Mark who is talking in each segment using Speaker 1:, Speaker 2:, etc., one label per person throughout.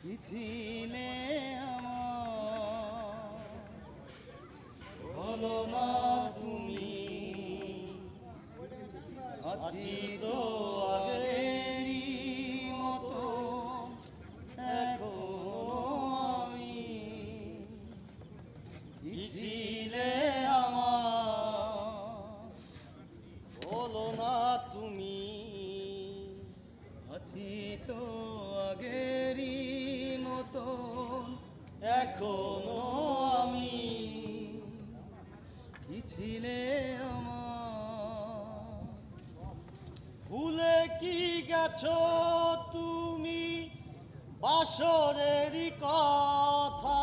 Speaker 1: কি ছিলে আমার হলো না তুমি আছি তো আগেরই মতো এখনো আমি কি ছিলে আমার হলো না তুমি আছি তো আগেরই মতো এখনো আমি কি ছিলে আমার ভুলে কি গেছো তুমি বাসরেরই কথা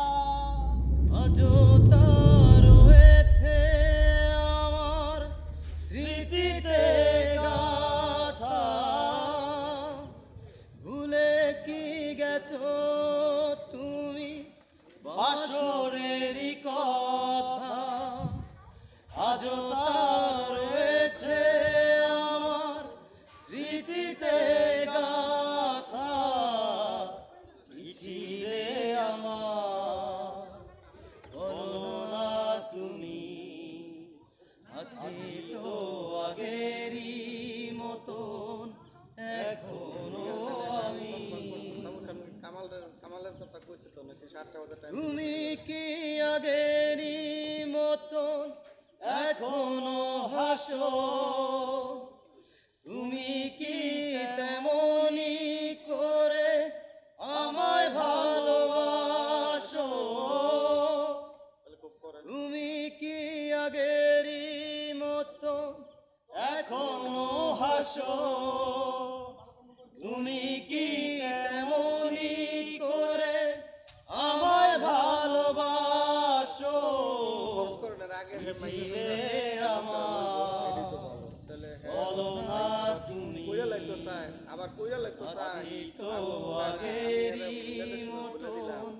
Speaker 1: আজও তা রয়েছে আমার স্মৃতিতে গাথা ভুলে কি গেছো তুমি বাসরেরই কথা আজও তা রয়েছে আমার স্মৃতিতে গাথা কি ছিলে আমার বলো না তুমি আছি তো আগেরই মতন এখনো আমি
Speaker 2: কামালের কথা কইছে তো নাকি 7টা বাজে টাইম
Speaker 1: তুমি কি আগেরই মতন এখনো হাসো তুমি কি তেমনি করে আমায় ভালোবাসো তুমি কি আগেরই মতন এখনো হাসো তুমি কি তেমনি করে আমায় ভালোবাসো ছিলে আমার বলো না তুমি
Speaker 2: আবার কইরা লাগতো
Speaker 1: আছি তো আগেরই মতন